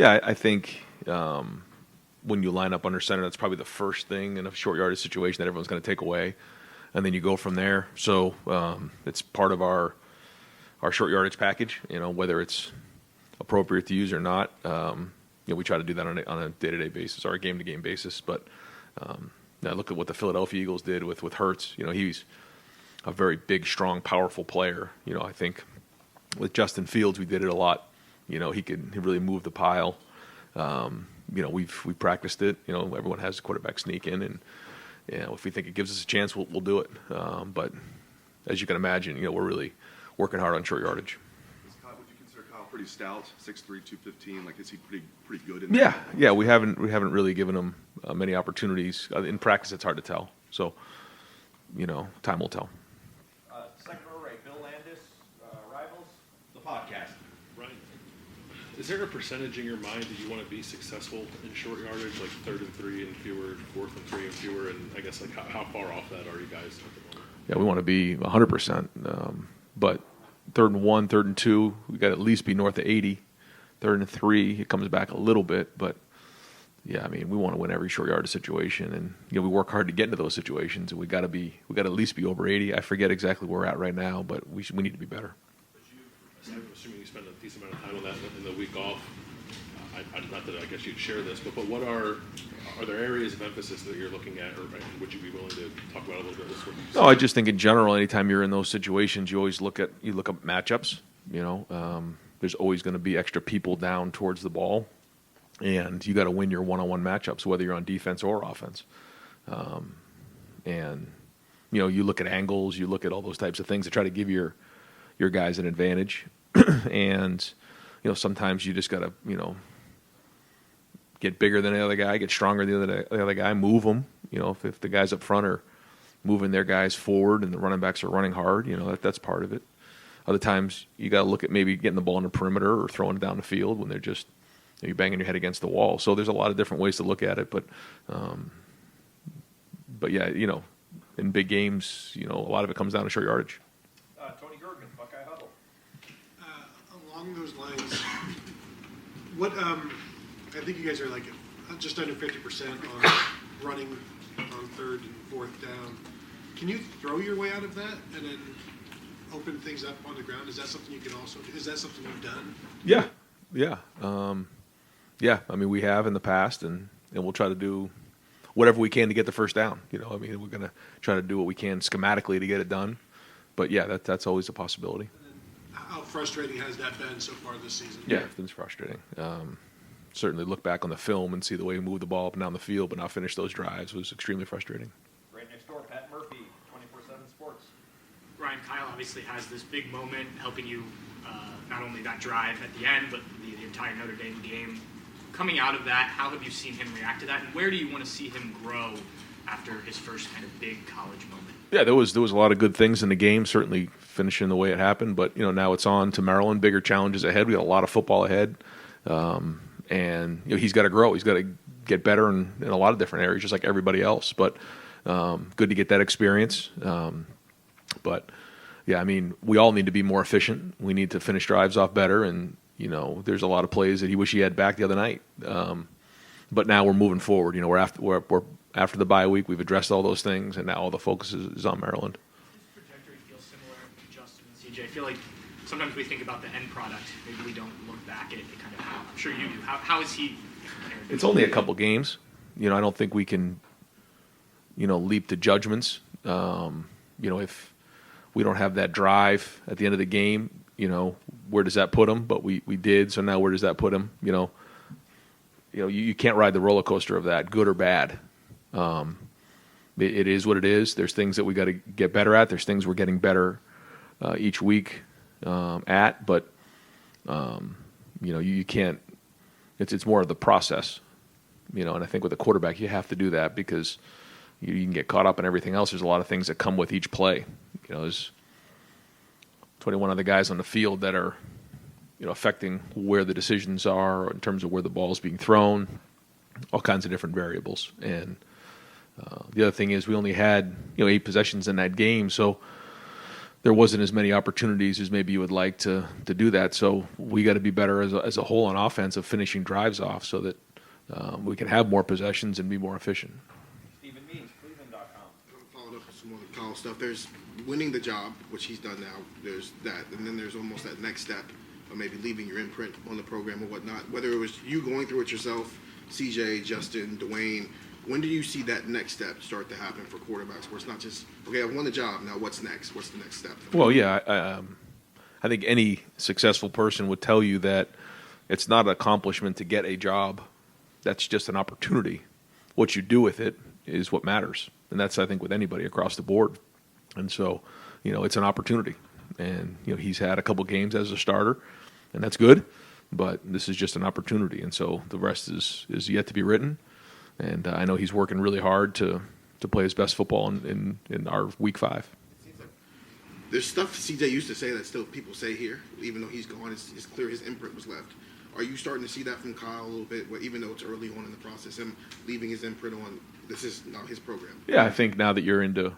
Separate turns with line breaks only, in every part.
Yeah, I think when you line up under center, that's probably the first thing in a short yardage situation that everyone's going to take away, and then you go from there. So it's part of our short yardage package. Whether it's appropriate to use or not, we try to do that on a day-to-day basis or a game-to-game basis. But I look at what the Philadelphia Eagles did with Hurts. He's a very big, strong, powerful player. I think with Justin Fields, we did it a lot. He really move the pile. We practiced it. Everyone has a quarterback sneak in, and if we think it gives us a chance, we'll do it. But as you can imagine, we're really working hard on short yardage.
Would you consider Kyle pretty stout, 6'3", 215? Like, is he pretty good in that?
Yeah. We haven't really given him many opportunities in practice. It's hard to tell. So, time will tell.
Second row right, Bill Landis, Rivals, the podcast.
Right. Is there a percentage in your mind that you want to be successful in short yardage, like 3rd and 3 and fewer, 4th and 3 and fewer, and I guess like how far off that are you guys at the moment?
Yeah, we want to be 100%. But 3rd and 1, 3rd and 2, we got to at least be north of 80. 3rd and 3, it comes back a little bit, but yeah, we want to win every short yardage situation, and we work hard to get into those situations, and we got to at least be over 80. I forget exactly where we're at right now, but we need to be better.
I'm assuming you spend a decent amount of time on that in the week off. Not that I guess you'd share this, but what are there areas of emphasis that you're looking at, or would you be willing to talk about a little bit this week?
No, I just think in general, anytime you're in those situations, you always look up matchups. There's always going to be extra people down towards the ball, and you got to win your one-on-one matchups, whether you're on defense or offense. And you look at angles, you look at all those types of things to try to give your guys an advantage. And sometimes you just got to get bigger than the other guy, get stronger than the other guy, move them. If the guys up front are moving their guys forward and the running backs are running hard, that's part of it. Other times you got to look at maybe getting the ball in the perimeter or throwing it down the field when they're just you're banging your head against the wall. So there's a lot of different ways to look at it, but yeah, in big games, a lot of it comes down to short yardage.
Tony Gergen, Buckeye Huddle.
Along those lines, what I think you guys are like just under 50% on running on 3rd and 4th down. Can you throw your way out of that and then open things up on the ground? Is that something you can also do? Is that something you've done?
Yeah. We have in the past, and we'll try to do whatever we can to get the first down. We're going to try to do what we can schematically to get it done. But yeah, that's always a possibility.
How frustrating has that been so far this season?
Yeah, it's been frustrating. Certainly look back on the film and see the way we moved the ball up and down the field, but not finish those drives was extremely frustrating.
Right next door, Pat Murphy, 24/7 Sports.
Ryan, Kyle obviously has this big moment helping you not only that drive at the end, but the entire Notre Dame game. Coming out of that, how have you seen him react to that, and where do you want to see him grow after his first kind of big college moment?
Yeah, there was a lot of good things in the game, certainly finishing the way it happened, but now it's on to Maryland, bigger challenges ahead. We got a lot of football ahead. And he's got to grow. He's got to get better in a lot of different areas, just like everybody else. But good to get that experience. But yeah, we all need to be more efficient. We need to finish drives off better. And there's a lot of plays that he wish he had back the other night. But now we're moving forward. We're after the bye week. We've addressed all those things, and now all the focus is on Maryland.
His trajectory feels similar to Justin and CJ. I feel like sometimes we think about the end product. Maybe we don't look back at it kind of how. I'm sure you do. How is he?
It's only a couple games. I don't think we can, leap to judgments. If we don't have that drive at the end of the game, where does that put him? But we did. So now where does that put him? You can't ride the roller coaster of that, good or bad. It is what it is. There's things that we got to get better at. There's things we're getting better each week at, but you can't. It's more of the process, and I think with a quarterback you have to do that because you can get caught up in everything else. There's a lot of things that come with each play. There's 21 other guys on the field that are affecting where the decisions are in terms of where the ball is being thrown, all kinds of different variables. And the other thing is we only had 8 possessions in that game, so there wasn't as many opportunities as maybe you would like to do that. So we got to be better as a whole on offense of finishing drives off so that we can have more possessions and be more efficient.
Stephen Means, Cleveland.com.
Followed up with some more college stuff. There's winning the job, which he's done now. There's that, and then there's almost that next step of maybe leaving your imprint on the program or whatnot. Whether it was you going through it yourself, CJ, Justin, Dwayne, when do you see that next step start to happen for quarterbacks where it's not just, okay, I won the job, now what's next? What's the next step?
Well, yeah, I think any successful person would tell you that it's not an accomplishment to get a job. That's just an opportunity. What you do with it is what matters. And that's, I think, with anybody across the board. And so, it's an opportunity. And, he's had a couple games as a starter, and that's good. But this is just an opportunity. And so the rest is yet to be written. And I know he's working really hard to play his best football in our Week 5.
There's stuff CJ used to say that still people say here, even though he's gone. It's clear his imprint was left. Are you starting to see that from Kyle a little bit, even though it's early on in the process, him leaving his imprint on this is now his program?
Yeah, I think now that you're into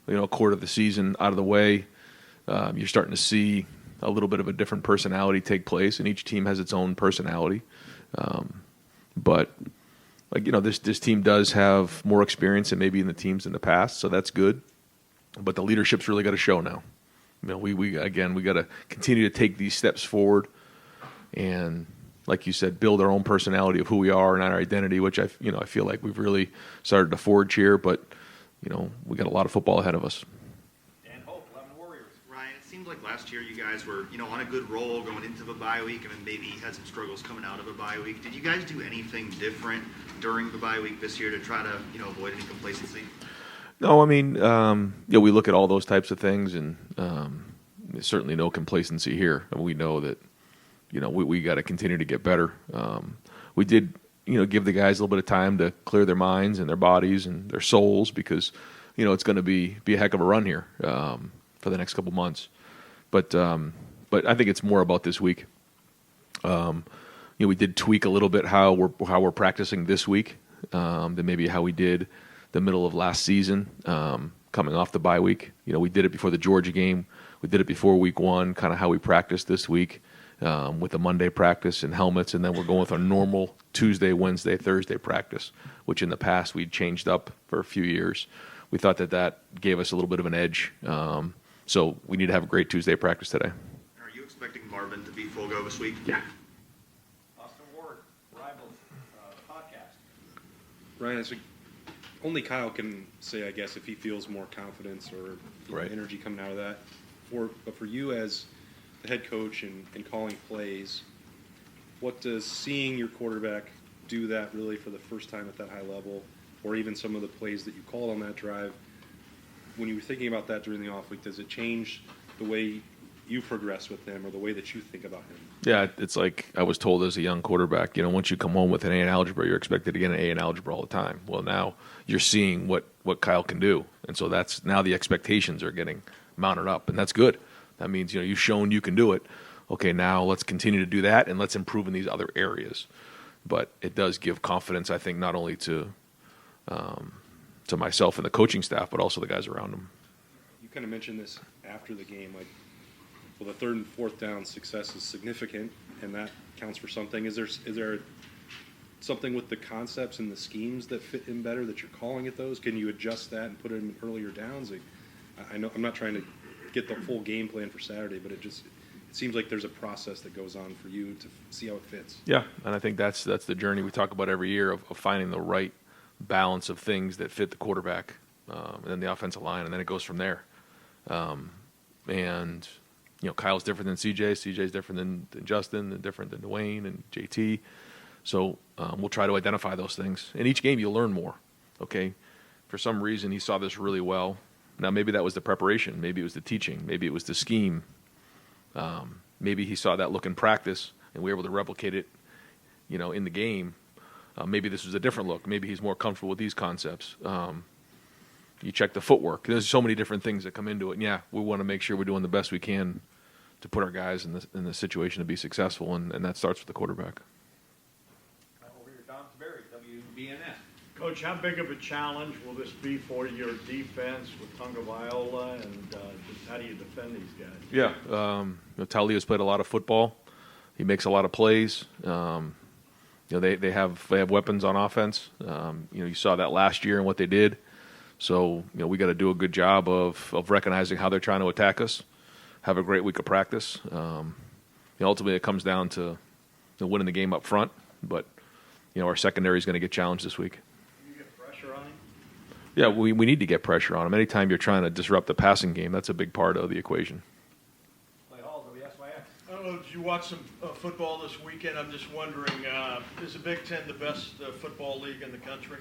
a quarter of the season out of the way, you're starting to see a little bit of a different personality take place, and each team has its own personality. But this team does have more experience than maybe in the teams in the past, so that's good. But the leadership's really got to show now. We got to continue to take these steps forward, and like you said, build our own personality of who we are and our identity, which I feel like we've really started to forge here. But we got a lot of football ahead of us.
Dan Hope, 11 Warriors.
Ryan, it seemed like last year you guys were, on a good roll going into the bye week, and then maybe had some struggles coming out of a bye week. Did you guys do anything different during the bye week this year to try to, avoid any complacency?
No, I mean, we look at all those types of things, and there's certainly no complacency here. And we know that, we got to continue to get better. We did, give the guys a little bit of time to clear their minds and their bodies and their souls because, it's going to be a heck of a run here for the next couple months. But I think it's more about this week. We did tweak a little bit how we're practicing this week than maybe how we did the middle of last season, coming off the bye week. We did it before the Georgia game. We did it before Week 1, kind of how we practiced this week with the Monday practice and helmets, and then we're going with our normal Tuesday, Wednesday, Thursday practice, which in the past we'd changed up for a few years. We thought that gave us a little bit of an edge. So we need to have a great Tuesday practice today.
Are you expecting Marvin to be full go this week?
Yeah.
Austin Ward, Rivals, podcast.
Ryan, only Kyle can say, I guess, if he feels more confidence or
Right.
energy coming out of that. But for you as the head coach and calling plays, what does seeing your quarterback do that really for the first time at that high level, or even some of the plays that you called on that drive, when you were thinking about that during the off week, does it change the way you progress with him or the way that you think about him?
Yeah, it's like I was told as a young quarterback, once you come home with an A in algebra, you're expected to get an A in algebra all the time. Well, now you're seeing what Kyle can do. And so that's now the expectations are getting mounted up, and that's good. That means, you've shown you can do it. Okay, now let's continue to do that, and let's improve in these other areas. But it does give confidence, I think, not only to myself and the coaching staff, but also the guys around him.
You kind of mentioned this after the game, the third and fourth down success is significant, and that counts for something. Is there something with the concepts and the schemes that fit in better that you're calling at those? Can you adjust that and put it in earlier downs? I know I'm not trying to get the full game plan for Saturday, but it seems like there's a process that goes on for you to see how it fits.
Yeah, and I think that's the journey we talk about every year of finding the right balance of things that fit the quarterback and then the offensive line, and then it goes from there. And Kyle's different than CJ. CJ's different than Justin, and different than Dwayne and JT. So we'll try to identify those things. In each game, you'll learn more. Okay, for some reason, he saw this really well. Now, maybe that was the preparation. Maybe it was the teaching. Maybe it was the scheme. Maybe he saw that look in practice, and we were able to replicate it, in the game. Maybe this was a different look. Maybe he's more comfortable with these concepts. You check the footwork. There's so many different things that come into it. And yeah, we want to make sure we're doing the best we can to put our guys in the situation to be successful, and that starts with the quarterback.
Over here, Don Taveri, WBNS.
Coach, how big of a challenge will this be for your defense with Tagovailoa, and just how do you defend these guys?
Yeah, Talia's played a lot of football. He makes a lot of plays. They have weapons on offense. You saw that last year and what they did. So we got to do a good job of recognizing how they're trying to attack us. Have a great week of practice. Ultimately, it comes down to winning the game up front. But our secondary is going to get challenged this week. Yeah, we need to get pressure on them. Anytime you're trying to disrupt the passing game, that's a big part of the equation.
Clay Hall, WSYX.
I don't know, did you watch some football this weekend? I'm just wondering, is the Big Ten the best football league in the country?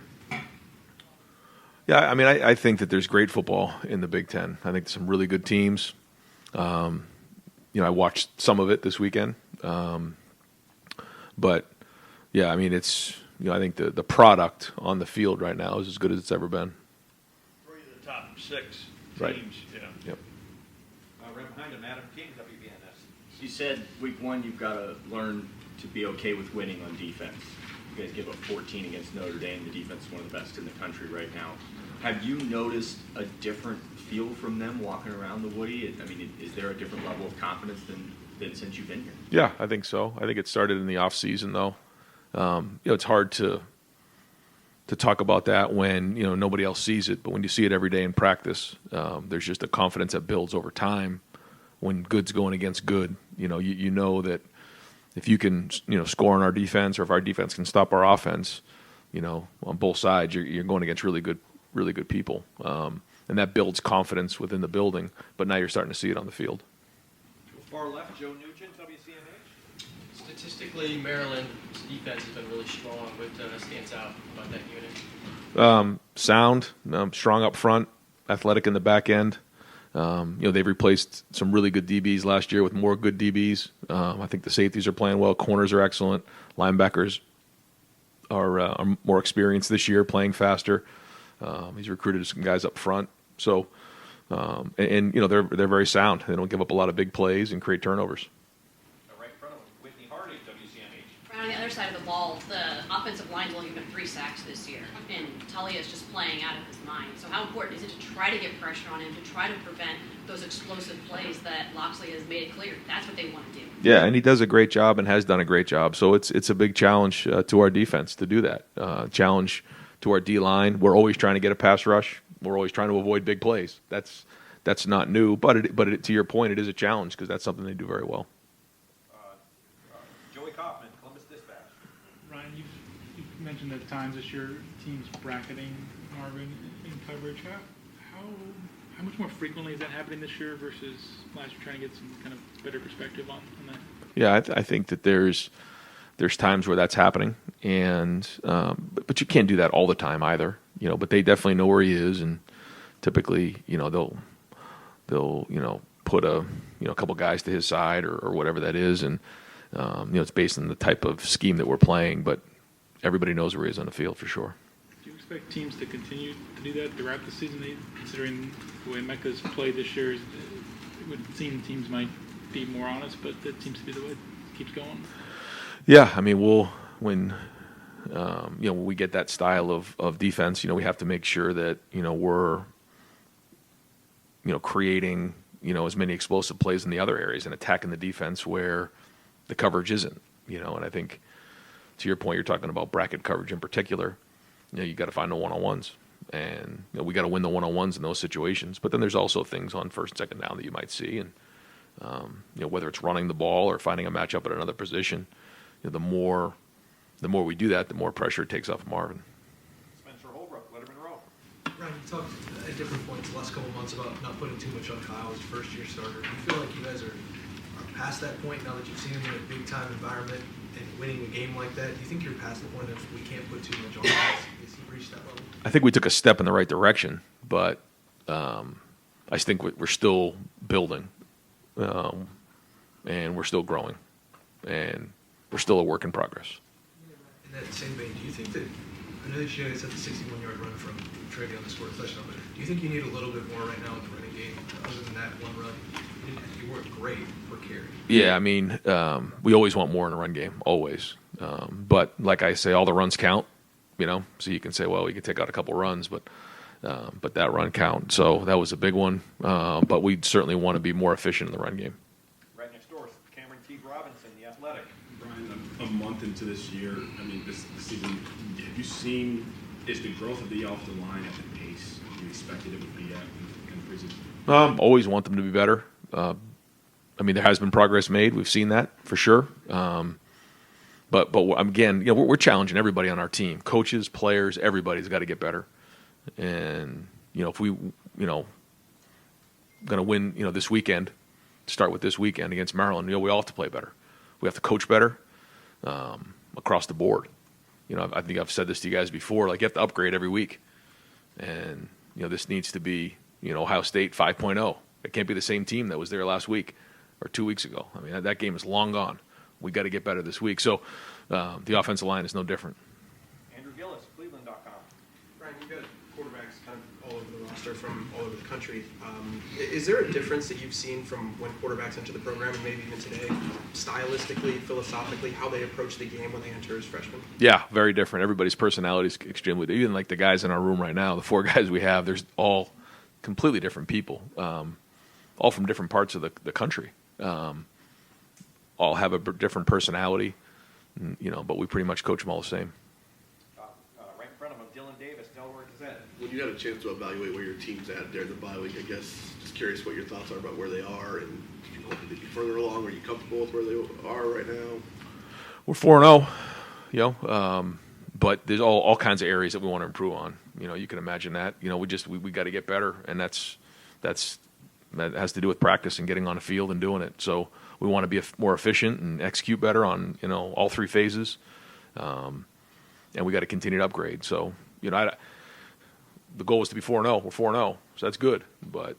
Yeah, I mean, I think that there's great football in the Big Ten. I think some really good teams. I watched some of it this weekend. But, yeah, I mean, it's I think the product on the field right now is as good as it's ever been.
3 of the top 6 teams,
Right.
yeah.
Yep.
Right behind him, Adam King, WBNS.
You said week 1 you've got to learn to be okay with winning on defense. You guys give up 14 against Notre Dame. The defense is one of the best in the country right now. Have you noticed a different feel from them walking around the Woody? I mean, is there a different level of confidence than since you've been here?
Yeah, I think so. I think it started in the off season, though. It's hard to talk about that when nobody else sees it, but when you see it every day in practice, there's just a confidence that builds over time. When good's going against good, you know that if you can score on our defense, or if our defense can stop our offense, on both sides, you're going against really good people, and that builds confidence within the building. But now you're starting to see it on the field.
Far left, Joe Nugent, WCMH.
Statistically, Maryland's defense has been really strong. What stands out about that unit?
Sound, strong up front, athletic in the back end. They've replaced some really good DBs last year with more good DBs. I think the safeties are playing well. Corners are excellent. Linebackers are more experienced this year, playing faster. He's recruited some guys up front. So, they're very sound. They don't give up a lot of big plays and create turnovers.
Right in front of him, Whitney Hardy, WCMH.
Right on the other side of the ball, the offensive line's only given 3 sacks this year, and Talia is just playing out of his mind. So how important is it to try to get pressure on him, to try to prevent those explosive plays that Loxley has made it clear that's what they want to do?
Yeah, and he does a great job and has done a great job. So it's a big challenge to our defense to do that. Challenge to our D-line. We're always trying to get a pass rush. We're always trying to avoid big plays. That's not new, but to your point, it is a challenge because that's something they do very well.
Joey Kaufman, Columbus Dispatch.
Ryan, you've mentioned at times that your team's bracketing Marvin in coverage. How much more frequently is that happening this year versus last year, trying to get some kind of better perspective on that?
Yeah, I think that there's times where that's happening, and but you can't do that all the time either. But they definitely know where he is, and typically, they'll put a couple guys to his side or whatever that is, and it's based on the type of scheme that we're playing. But everybody knows where he is on the field for sure.
Do you expect teams to continue to do that throughout the season? Considering the way Mecca's played this year, it would seem teams might be more honest, but that seems to be the way it keeps going.
Yeah, I mean, when we get that style of defense, we have to make sure that we're creating as many explosive plays in the other areas and attacking the defense where the coverage isn't. And I think to your point, you're talking about bracket coverage in particular. You got to find the one-on-ones, and we got to win the one-on-ones in those situations. But then there's also things on first and second down that you might see, and whether it's running the ball or finding a matchup at another position. The more we do that, the more pressure it takes off of Marvin.
Spencer Holbrook, Letterman Row.
Ryan, you talked at different points the last couple months about not putting too much on Kyle as first-year starter. Do you feel like you guys are past that point now that you've seen him in a big-time environment and winning a game like that? Do you think you're past the point of we can't put too much on him? Has he reached that level?
I think we took a step in the right direction, but I think we're still building, and we're still growing, and we're still a work in progress.
In that same vein, do you think that, I know that you guys had the 61-yard run from Travion to score a touchdown, but do you think you need a little bit more right now in the running game other than that one run? You weren't great for carry.
Yeah, I mean, we always want more in a run game, always. But like I say, all the runs count, So you can say, well, we can take out a couple runs, but that run count. So that was a big one. But we certainly want to be more efficient in the run game.
Right next door, Cameron T. Robinson, the Athletic.
Brian, a month into this year, I mean, this season, have you seen, is the growth of the offensive line at the pace you expected it would be at in preseason?
Always want them to be better. There has been progress made. We've seen that for sure. But again, we're challenging everybody on our team, coaches, players, everybody's got to get better. And if we, going to win, this weekend, start with this weekend against Maryland, we all have to play better. We have to coach better across the board. I think I've said this to you guys before. Like, you have to upgrade every week, and this needs to be Ohio State 5.0. It can't be the same team that was there last week or 2 weeks ago. I mean, that game is long gone. We got to get better this week. So the offensive line is no different.
Andrew Gillis, Cleveland.com.
Brian, you've got quarterbacks kind of all over the roster from all over the country. Is there a difference that you've seen from when quarterbacks enter the program and maybe even today, stylistically, philosophically, how they approach the game when they enter as freshmen?
Yeah, very different. Everybody's personality is extremely different. Even like the guys in our room right now, the 4 guys we have, there's all completely different people, all from different parts of the country. All have a different personality, but we pretty much coach them all the same.
Right in front of him, Dylan Davis, Delaware Gazette.
When you had a chance to evaluate where your team's at during the bye week, I guess just curious what your thoughts are about where they are, and do you hope to be further along? Are you comfortable with where they are right now?
We're 4-0, but there's all kinds of areas that we want to improve on. You can imagine that. We got to get better, and that has to do with practice and getting on the field and doing it. So we want to be more efficient and execute better on all 3 phases, and we got to continue to upgrade. So the goal is to be 4-0. We're 4-0, so that's good, but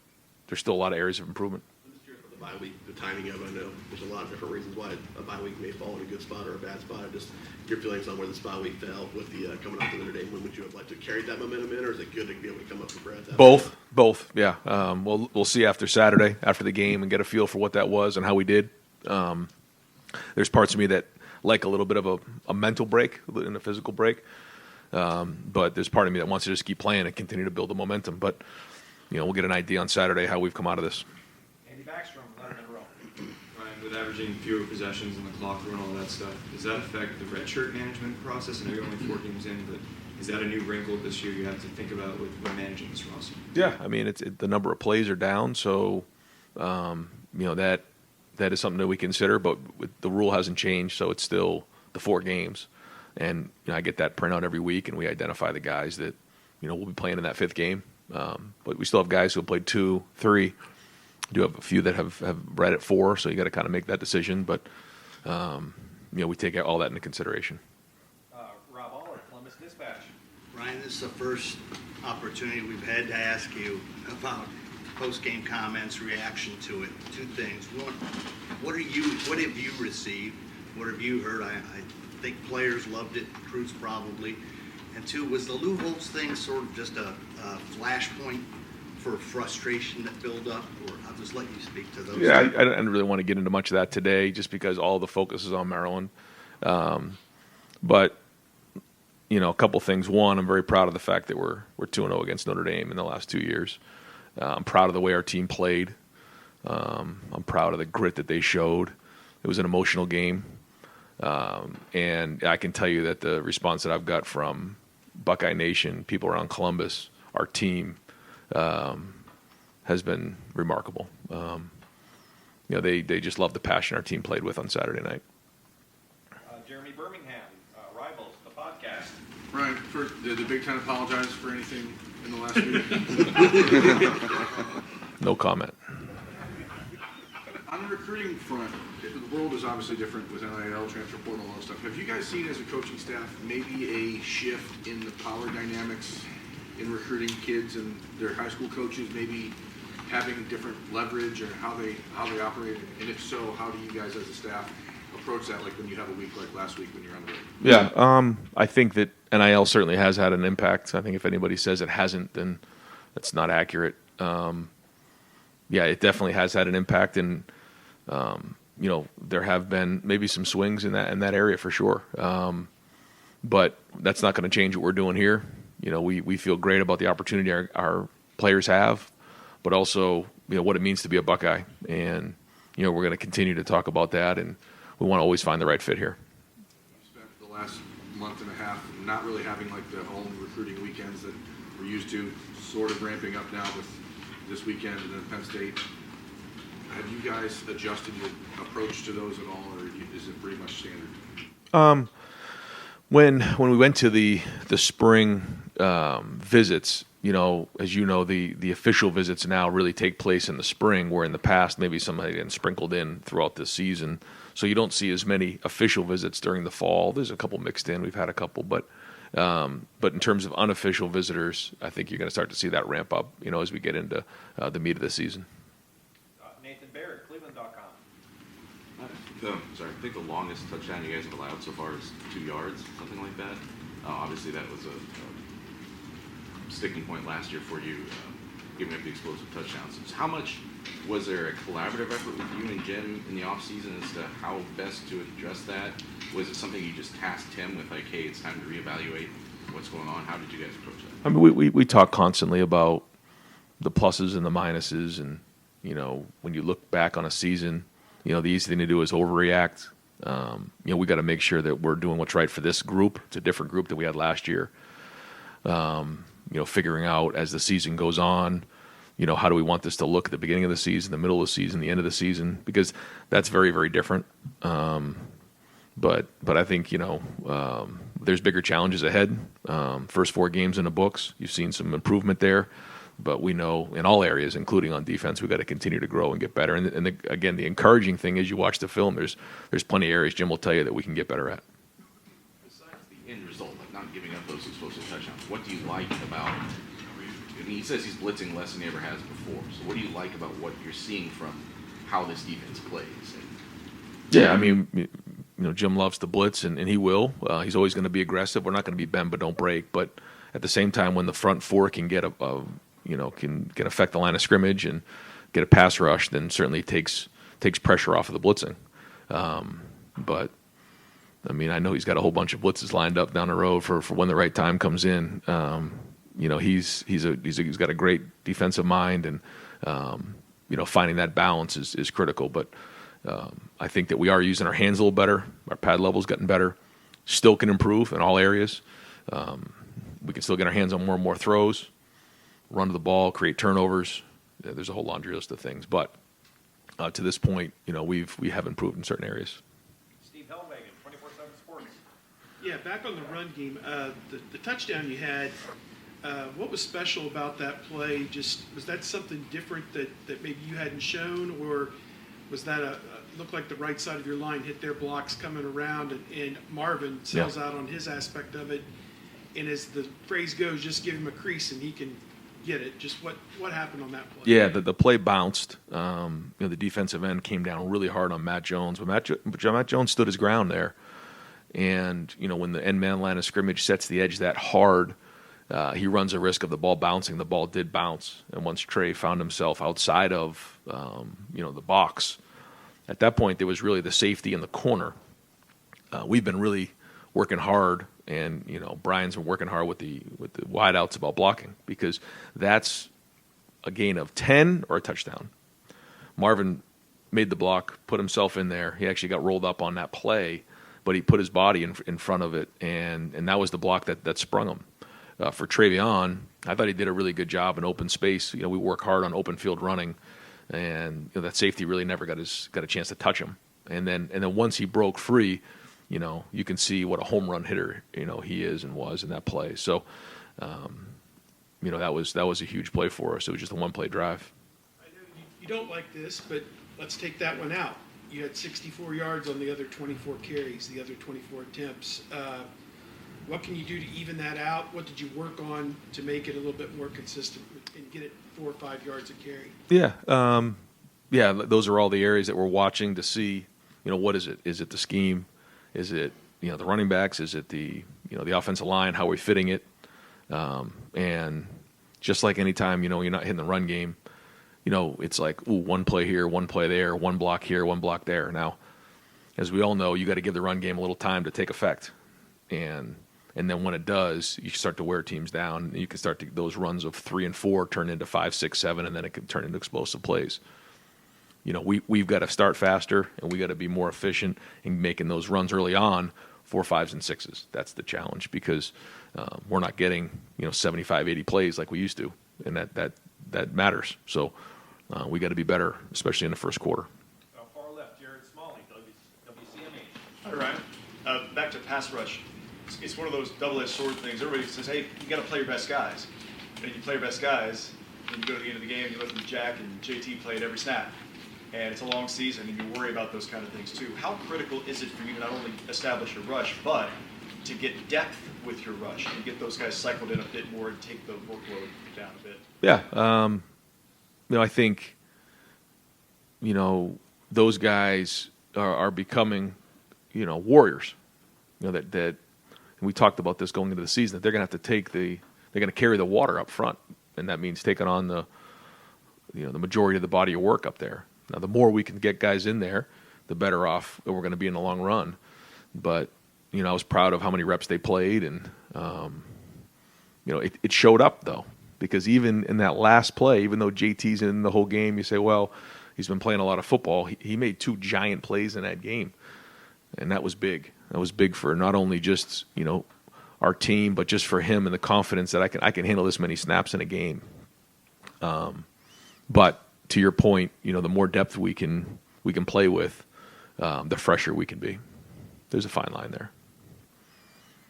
there's still a lot of areas of improvement.
I'm just curious about the bye week, the timing of it. I know there's a lot of different reasons why a bye week may fall in a good spot or a bad spot. Just your feelings on where this bye week fell with the coming out to Notre Dame. When would you have liked to carry that momentum in, or is it good to be able to come up for Brad?
Both, yeah. We'll see after Saturday, after the game, and get a feel for what that was and how we did. There's parts of me that like a little bit of a mental break and a physical break, but there's part of me that wants to just keep playing and continue to build the momentum. But we'll get an idea on Saturday how we've come out of this.
Andy Backstrom, Letterman Row.
Ryan, with averaging fewer possessions in the clock and all that stuff, does that affect the redshirt management process? I know you're only 4 games in, but is that a new wrinkle this year you have to think about when managing this roster?
Yeah, I mean, the number of plays are down, so that is something that we consider. But the rule hasn't changed, so it's still the 4 games, and I get that printout every week, and we identify the guys that we'll be playing in that 5th game. But we still have guys who have played 2, 3. We do have a few that have read at 4, so you got to kind of make that decision. But we take all that into consideration.
Rob Aller, Columbus Dispatch.
Ryan, this is the first opportunity we've had to ask you about post-game comments, reaction to it. 2 things. One, what have you received? What have you heard? I think players loved it, recruits probably. And 2, was the Lou Holtz thing sort of just a flashpoint for frustration that built up? Or I'll just let you speak to those.
Yeah, I don't really want to get into much of that today just because all the focus is on Maryland. But a couple things. One, I'm very proud of the fact that we're 2-0 against Notre Dame in the last 2 years. I'm proud of the way our team played. I'm proud of the grit that they showed. It was an emotional game. And I can tell you that the response that I've got from Buckeye Nation, people around Columbus, our team, has been remarkable. They just love the passion our team played with on Saturday night.
Jeremy Birmingham, Rivals, the podcast.
Ryan, first, did the Big Ten apologize for anything in the last week?
No comment.
On the recruiting front, the world is obviously different with NIL, transfer portal, all that stuff. Have you guys seen as a coaching staff maybe a shift in the power dynamics in recruiting kids and their high school coaches maybe having different leverage or how they operate? And if so, how do you guys as a staff approach that, like when you have a week like last week when you're on the road?
Yeah, I think that NIL certainly has had an impact. I think if anybody says it hasn't, then that's not accurate. Yeah, it definitely has had an impact, and there have been maybe some swings in that area for sure. but that's not going to change what we're doing here. We feel great about the opportunity our players have, but also, what it means to be a Buckeye. And, we're going to continue to talk about that, and we want to always find the right fit here.
You spent the last month and a half not really having like the home recruiting weekends that we're used to, sort of ramping up now with this weekend and then Penn State. Have you guys adjusted your approach to those at all, or is it pretty much standard?
When we went to the spring visits, as you know, the official visits now really take place in the spring, where in the past maybe some had been sprinkled in throughout the season. So you don't see as many official visits during the fall. There's a couple mixed in. We've had a couple, but in terms of unofficial visitors, I think you're going to start to see that ramp up, as we get into the meat of the season.
Nathan Barrett, Cleveland.com.
I think the longest touchdown you guys have allowed so far is 2 yards, something like that. Obviously, that was a sticking point last year for you, giving up the explosive touchdowns. So how much was there a collaborative effort with you and Jim in the offseason as to how best to address that? Was it something you just tasked him with, like, hey, it's time to reevaluate what's going on? How did you guys approach that?
I mean, we talk constantly about the pluses and the minuses, and when you look back on a season, the easy thing to do is overreact. We got to make sure that we're doing what's right for this group. It's a different group than we had last year. Figuring out as the season goes on, how do we want this to look at the beginning of the season, the middle of the season, the end of the season, because that's very, very different. But I think, there's bigger challenges ahead. First 4 games in the books, you've seen some improvement there. But we know in all areas, including on defense, we've got to continue to grow and get better. And again, the encouraging thing is you watch the film, there's plenty of areas Jim will tell you that we can get better at.
Besides the end result, like not giving up those explosive touchdowns, what do you like about, he says he's blitzing less than he ever has before. So what do you like about what you're seeing from how this defense plays?
Yeah, I mean, Jim loves to blitz, and he will. He's always going to be aggressive. We're not going to be bend but don't break. But at the same time, when the front 4 can get can affect the line of scrimmage and get a pass rush, then certainly takes pressure off of the blitzing. But I mean, I know he's got a whole bunch of blitzes lined up down the road for when the right time comes in. He's got a great defensive mind, and finding that balance is critical. But I think that we are using our hands a little better. Our pad level's gotten better. Still can improve in all areas. We can still get our hands on more and more throws, run to the ball, create turnovers. There's a whole laundry list of things. But to this point, we have improved in certain areas.
Steve Hellwagen, 24/7 Sports.
Yeah, back on the run game, the touchdown you had, what was special about that play? Just was that something different that maybe you hadn't shown, or was that looked like the right side of your line hit their blocks coming around, and Marvin sells out on his aspect of it, and as the phrase goes, just give him a crease and he can get it. Just what happened on that play? Yeah,
the play bounced. The defensive end came down really hard on Matt Jones, but Matt Jones stood his ground there. And when the end man line of scrimmage sets the edge that hard, he runs a risk of the ball bouncing. The ball did bounce, and once Trey found himself outside of the box, at that point there was really the safety in the corner. We've been really working hard, and Brian's been working hard with the wideouts about blocking, because that's a gain of 10 or a touchdown. Marvin made the block, put himself in there. He actually got rolled up on that play, but he put his body in front of it, and that was the block that sprung him. For Travion, I thought he did a really good job in open space. We work hard on open field running, and that safety really never got a chance to touch him. And then once he broke free, you can see what a home run hitter he is and was in that play. So, that was a huge play for us. It was just a one-play drive.
I know you don't like this, but let's take that one out. You had 64 yards on the other 24 carries, the other 24 attempts. What can you do to even that out? What did you work on to make it a little bit more consistent and get it 4 or 5 yards a carry?
Yeah, those are all the areas that we're watching to see. What is it? Is it the scheme? Is it the running backs? Is it the offensive line? How are we fitting it? And just like any time you're not hitting the run game, it's like one play here, one play there, one block here, one block there. Now, as we all know, you got to give the run game a little time to take effect, and And then when it does, you start to wear teams down. You can start to, those runs of 3 and 4 turn into 5, 6, 7, and then it can turn into explosive plays. You know, we've got to start faster, and we got to be more efficient in making those runs early on, 4, 5s, and 6s. That's the challenge, because we're not getting 75, 80 plays like we used to, and that matters. So we got to be better, especially in the first quarter.
Far left, Jared Smalley, WCMH.
All right. Back to pass rush. It's one of those double-edged sword things. Everybody says, hey, you got to play your best guys. And you play your best guys, and you go to the end of the game, you let them Jack and JT play at every snap. And it's a long season, and you worry about those kind of things too. How critical is it for you to not only establish your rush, but to get depth with your rush and get those guys cycled in a bit more and take the workload down a bit?
Yeah. I think, those guys are becoming, warriors. That we talked about this going into the season, that they're going to have to they're going to carry the water up front. And that means taking on the majority of the body of work up there. Now, the more we can get guys in there, the better off we're going to be in the long run. But, I was proud of how many reps they played. And, it showed up, though, because even in that last play, even though JT's in the whole game, you say, well, he's been playing a lot of football. He made 2 giant plays in that game. And that was big. That was big for not only just, our team, but just for him and the confidence that I can handle this many snaps in a game. But to your point, the more depth we can play with, the fresher we can be. There's a fine line there.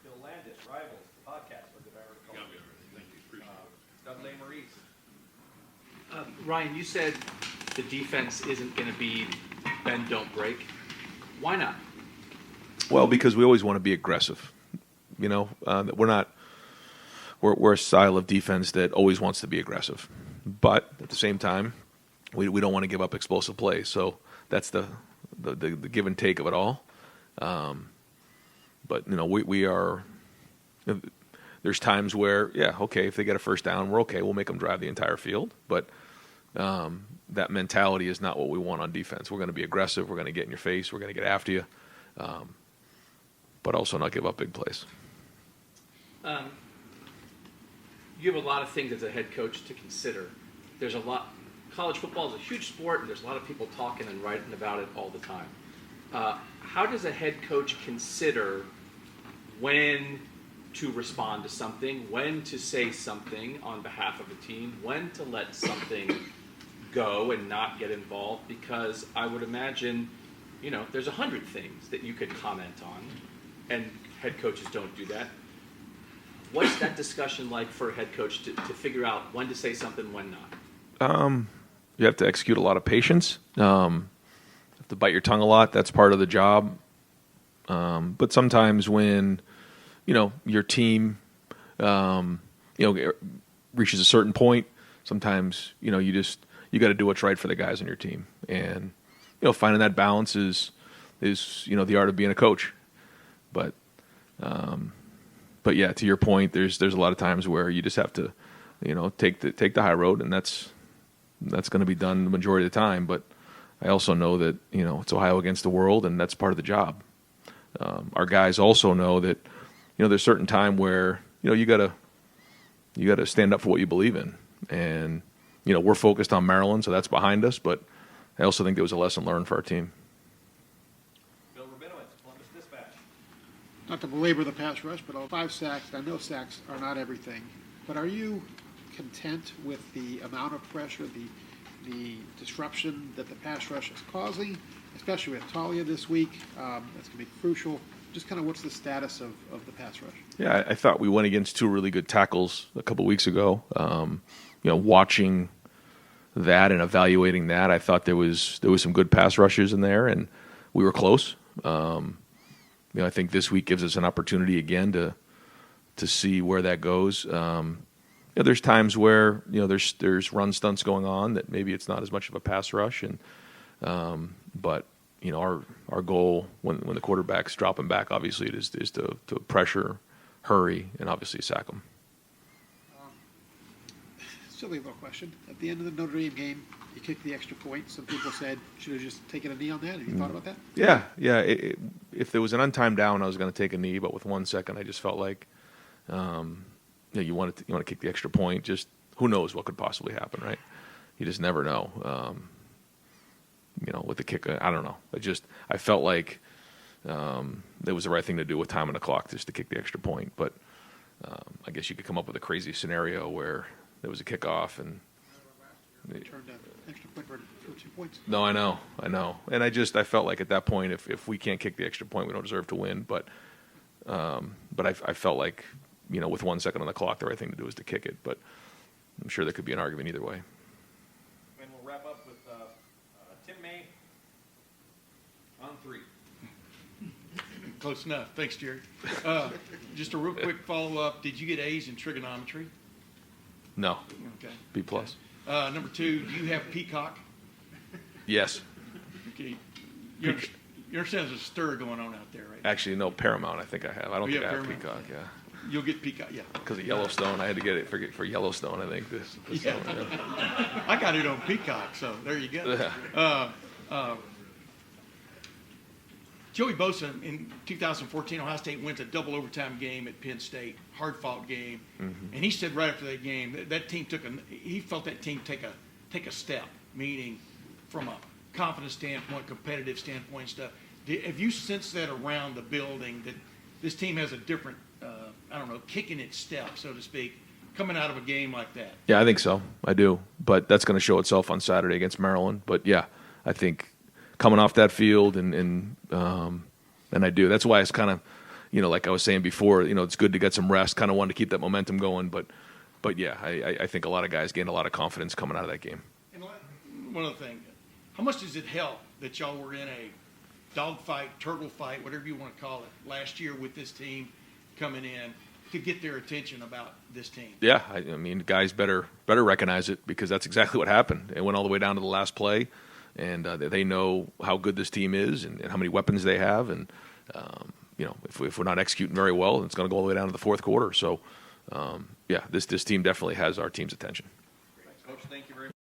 Bill Landis, Rivals, the podcast, what did I recall?
Thank you. Appreciate it.
Dudley Maurice.
Ryan, you said the defense isn't going to be bend, don't break. Why not?
Well, because we always want to be aggressive. We're a style of defense that always wants to be aggressive, but at the same time, we don't want to give up explosive plays. So that's the give and take of it all. But we are. There's times where, if they get a first down, we're okay. We'll make them drive the entire field, but that mentality is not what we want on defense. We're going to be aggressive. We're going to get in your face. We're going to get after you, but also not give up big plays.
You have a lot of things as a head coach to consider. There's a lot. College football is a huge sport, and there's a lot of people talking and writing about it all the time. How does a head coach consider when to respond to something, when to say something on behalf of a team, when to let something go and not get involved? Because I would imagine, there's 100 things that you could comment on, and head coaches don't do that. What's that discussion like for a head coach to figure out when to say something, when not?
You have to execute a lot of patience. You have to bite your tongue a lot. That's part of the job. But sometimes when, your team, reaches a certain point, sometimes, you got to do what's right for the guys on your team. And, finding that balance is the art of being a coach. But yeah, to your point, there's a lot of times where you just have to, take the high road, and that's going to be done the majority of the time. But I also know that it's Ohio against the world, and that's part of the job. Our guys also know that there's certain time where you got to stand up for what you believe in, and we're focused on Maryland, so that's behind us. But I also think there was a lesson learned for our team.
Bill Rabinowitz, Columbus Dispatch.
Not to belabor the pass rush, but 5 sacks. I know sacks are not everything, but are you content with the amount of pressure, the disruption that the pass rush is causing, especially with Talia this week? That's going to be crucial. Just kind of what's the status of the pass rush?
Yeah, I thought we went against 2 really good tackles a couple weeks ago. Watching that and evaluating that, I thought there was some good pass rushers in there, and we were close. I think this week gives us an opportunity again to see where that goes. There's times where there's run stunts going on that maybe it's not as much of a pass rush, and but our goal when the quarterback's dropping back, obviously, is to pressure, hurry, and obviously sack them.
silly little question. At the end of the Notre Dame game, you kicked the extra point. Some people said, should have just taken a knee on that. Have you thought about that?
Yeah. If there was an untimed down, I was going to take a knee, but with 1 second, I just felt like, you want to kick the extra point. Just who knows what could possibly happen, right? You just never know. With the kick, I don't know. I felt like it was the right thing to do with time on the clock, just to kick the extra point. But I guess you could come up with a crazy scenario where there was a kickoff and.
They turned an extra point for 2 points.
No, I know. And I felt like at that point, if we can't kick the extra point, we don't deserve to win. But I felt like, with 1 second on the clock, the right thing to do is to kick it. But I'm sure there could be an argument either way.
And we'll wrap up with Tim May on 3.
Close enough. Thanks, Jerry. Just a real quick follow-up. Did you get A's in trigonometry?
No.
Okay.
B plus.
Number 2, do you have Peacock?
Yes.
Okay. You understand there's a stir going on out there, right?
Actually, no, Paramount I think I have. I don't
You
think I
have
have
Paramount?
Peacock, yeah.
You'll get Peacock, yeah.
Because of Yellowstone. I had to get it for Yellowstone, I think. This
Yeah.
summer,
I got it on Peacock, so there you go. Joey Bosa in 2014, Ohio State wins a double overtime game at Penn State, hard-fought game, and he said right after that game that team he felt that team take a step, meaning from a confidence standpoint, competitive standpoint, and stuff. Have you sensed that around the building that this team has a different, kicking its step, so to speak, coming out of a game like that?
Yeah, I think so. I do. But that's going to show itself on Saturday against Maryland. But, yeah, I think coming off that field and I do. That's why it's kind of, like I was saying before, it's good to get some rest. Kind of wanted to keep that momentum going. But yeah, I think a lot of guys gained a lot of confidence coming out of that game.
And one other thing, how much does it help that y'all were in a dogfight, turtle fight, whatever you want to call it, last year with this team coming in to get their attention about this team?
Yeah, I mean, guys better recognize it because that's exactly what happened. It went all the way down to the last play, and they know how good this team is and how many weapons they have. And, if we're not executing very well, it's going to go all the way down to the fourth quarter. So, this team definitely has our team's attention.
Coach, thank you very much.